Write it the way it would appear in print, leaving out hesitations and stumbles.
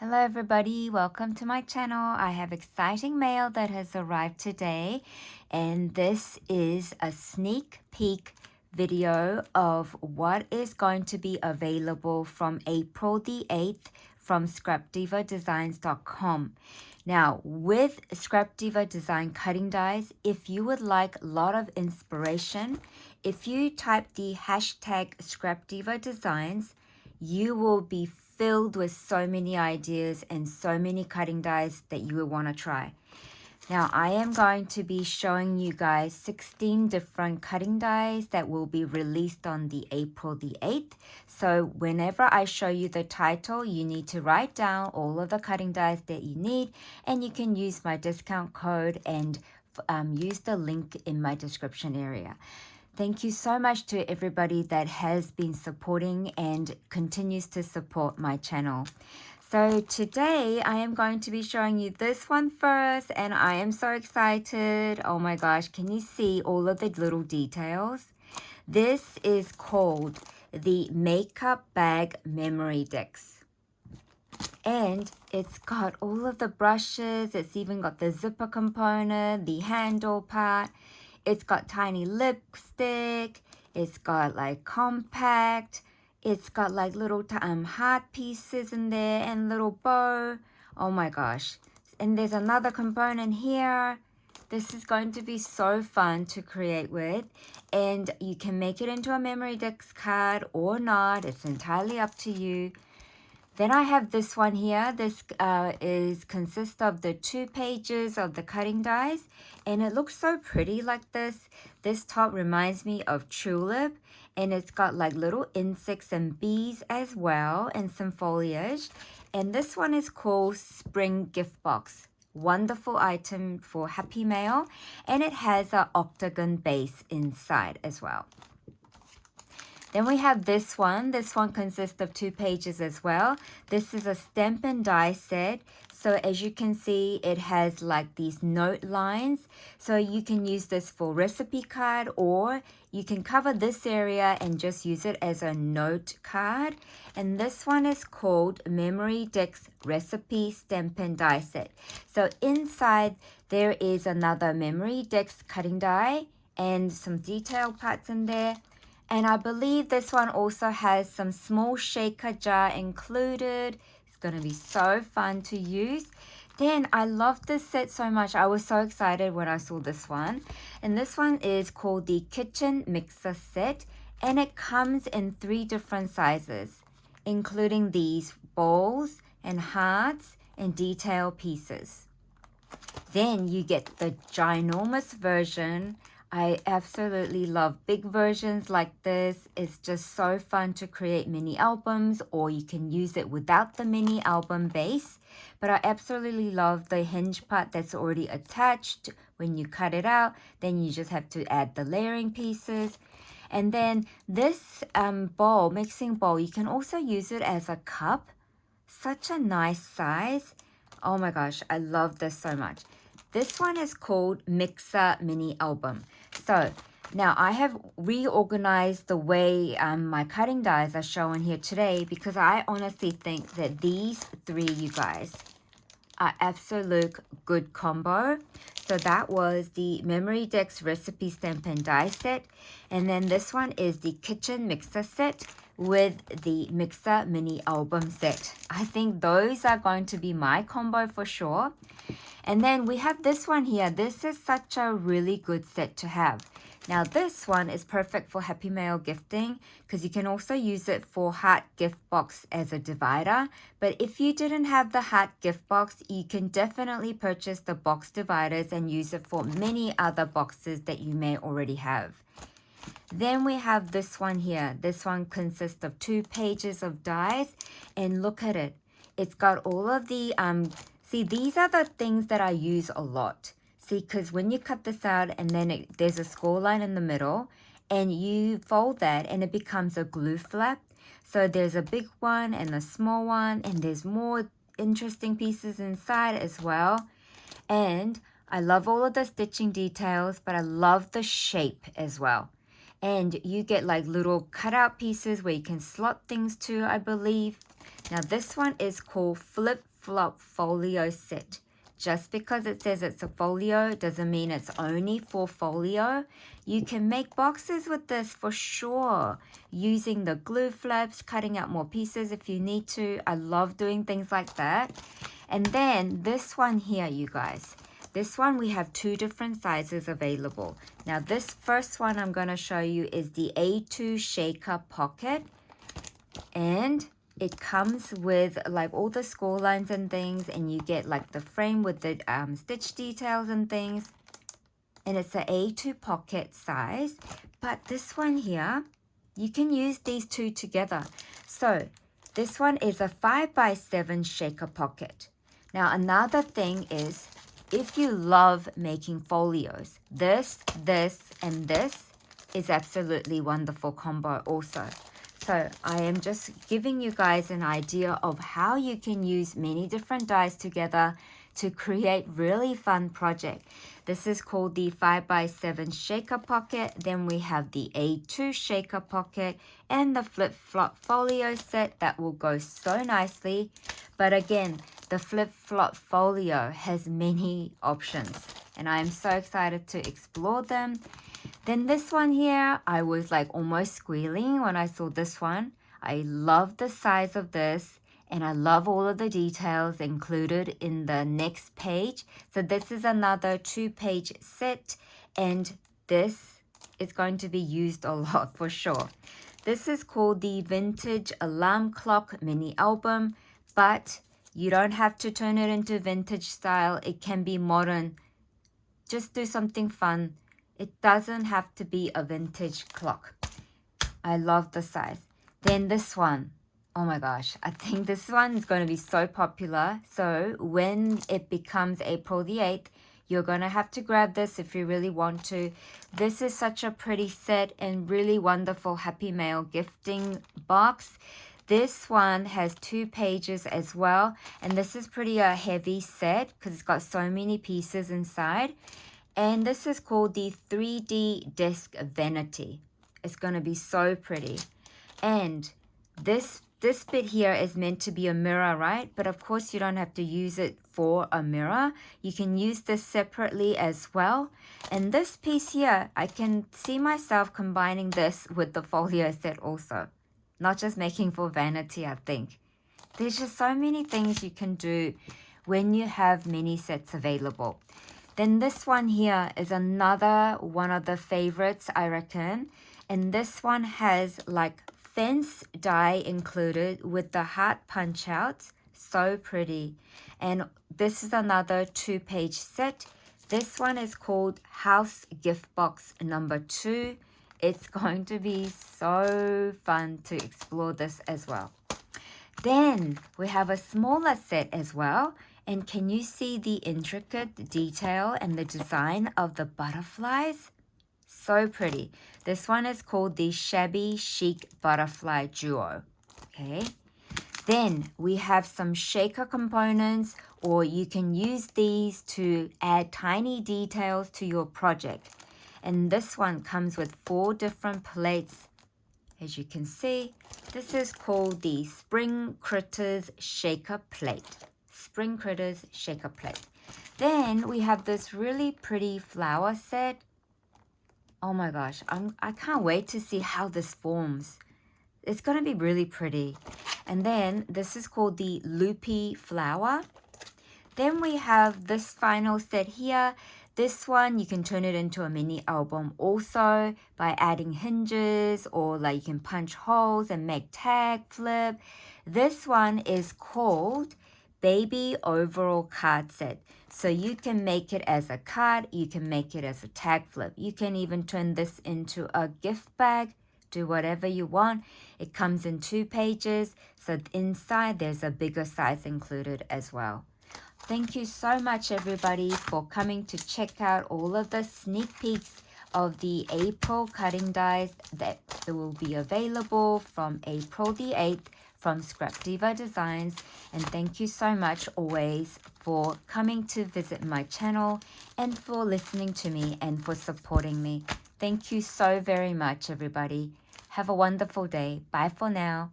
Hello everybody, welcome to my channel. I have exciting mail that has arrived today, and this is a sneak peek video of what is going to be available from April the 8th from SCRAPDIVADesigns.com. Now, with Scrap Diva Design cutting dies, if you would like a lot of inspiration, if you type the hashtag ScrapDivaDesigns, you will be filled with so many ideas and so many cutting dies that you will want to try. Now, I am going to be showing you guys 16 different cutting dies that will be released on the April the 8th. So whenever I show you the title, you need to write down all of the cutting dies that you need, and you can use my discount code and use the link in my description area. Thank you so much to everybody that has been supporting and continues to support my channel. So today I am going to be showing you this one first, and I am so excited. Oh my gosh, can you see all of the little details? This is called the Makeup Bag Memory Decks. And it's got all of the brushes, it's even got the zipper component, the handle part. It's got tiny lipstick, it's got like compact, it's got like little heart pieces in there and little bow. Oh my gosh. And there's another component here. This is going to be so fun to create with, and you can make it into a memory decks card or not. It's entirely up to you. Then I have this one here. This consists of the 2 pages of the cutting dies, and it looks so pretty like this. This top reminds me of tulip, and it's got like little insects and bees as well, and some foliage. And this one is called Spring Gift Box. Wonderful item for Happy Mail, and it has an octagon base inside as well. Then we have this one. This one consists of 2 pages as well. This is a stamp and die set. So as you can see, it has like these note lines. So you can use this for recipe card, or you can cover this area and just use it as a note card. And this one is called Memory Decks Recipe Stamp and Die Set. So inside there is another Memory Decks cutting die and some detail parts in there. And I believe this one also has some small shaker jar included. It's going to be so fun to use. Then I love this set so much. I was so excited when I saw this one. And this one is called the Kitchen Mixer Set. And it comes in 3 different sizes, including these bowls and hearts and detail pieces. Then you get the ginormous version. I absolutely love big versions like this. It's just so fun to create mini albums, or you can use it without the mini album base. But I absolutely love the hinge part that's already attached. When you cut it out, then you just have to add the layering pieces. And then this mixing bowl, you can also use it as a cup. Such a nice size. Oh my gosh, I love this so much. This one is called Mixer Mini Album. So now I have reorganized the way my cutting dies are shown here today, because I honestly think that these 3, you guys, are absolute good combo. So that was the Memory Decks Recipe Stamp and Die Set. And then this one is the Kitchen Mixer Set with the Mixer Mini Album Set. I think those are going to be my combo for sure. And then we have this one here. This is such a really good set to have. Now this one is perfect for Happy Mail gifting, because you can also use it for heart gift box as a divider. But if you didn't have the heart gift box, you can definitely purchase the box dividers and use it for many other boxes that you may already have. Then we have this one here. This one consists of 2 pages of dies, and look at it. It's got all of the see, these are the things that I use a lot. See, because when you cut this out and then there's a score line in the middle, and you fold that and it becomes a glue flap. So there's a big one and a small one, and there's more interesting pieces inside as well. And I love all of the stitching details, but I love the shape as well. And you get like little cutout pieces where you can slot things to, I believe. Now this one is called Flip flip-flop folio set. Just because it says it's a folio doesn't mean it's only for folio. You can make boxes with this for sure, using the glue flips, cutting out more pieces if you need to. I love doing things like that. And then this one here, you guys. This one we have 2 different sizes available. Now this first one I'm going to show you is the A2 shaker pocket. And it comes with like all the score lines and things, and you get like the frame with the stitch details and things. And it's an A2 pocket size. But this one here, you can use these 2 together. So this one is a 5x7 shaker pocket. Now another thing is, if you love making folios, this, and this is absolutely wonderful combo also. So I am just giving you guys an idea of how you can use many different dies together to create really fun project. This is called the 5x7 shaker pocket. Then we have the A2 shaker pocket and the flip-flop folio set that will go so nicely. But again, the flip-flop folio has many options and I am so excited to explore them. Then this one here, I was like almost squealing when I saw this one. I love the size of this and I love all of the details included in the next page. So this is another 2-page set and this is going to be used a lot for sure. This is called the Vintage Alarm Clock Mini Album, but you don't have to turn it into vintage style. It can be modern. Just do something fun. It doesn't have to be a vintage clock. I love the size. Then this one. Oh my gosh. I think this one is going to be so popular. So when it becomes April the 8th, you're going to have to grab this if you really want to. This is such a pretty set and really wonderful Happy Mail gifting box. This one has 2 pages as well. And this is pretty a heavy set because it's got so many pieces inside. And this is called the 3D Disc Vanity. It's going to be so pretty. And this bit here is meant to be a mirror, right? But of course, you don't have to use it for a mirror. You can use this separately as well. And this piece here, I can see myself combining this with the folio set also. Not just making for vanity, I think. There's just so many things you can do when you have mini sets available. Then this one here is another one of the favorites, I reckon. And this one has like fence die included with the heart punch outs. So pretty. And this is another 2-page set. This one is called House Gift Box number 2. It's going to be so fun to explore this as well. Then we have a smaller set as well. And can you see the intricate detail and the design of the butterflies? So pretty. This one is called the Shabby Chic Butterfly Duo. Okay. Then we have some shaker components, or you can use these to add tiny details to your project. And this one comes with 4 different plates. As you can see, this is called the Spring Critters Shaker Plate. Spring Critters Shaker Plate. Then we have this really pretty flower set. Oh my gosh, I can't wait to see how this forms. It's going to be really pretty. And then this is called the Loopy Flower. Then we have this final set here. This one, you can turn it into a mini album also by adding hinges, or like you can punch holes and make tag flip. This one is called Baby Overall Card Set. So you can make it as a card, you can make it as a tag flip. You can even turn this into a gift bag, do whatever you want. It comes in 2 pages, so inside there's a bigger size included as well. Thank you so much everybody for coming to check out all of the sneak peeks of the April cutting dies that will be available from April the 8th from SCRAPDIVA Designs. And thank you so much always for coming to visit my channel and for listening to me and for supporting me. Thank you so very much everybody. Have a wonderful day. Bye for now.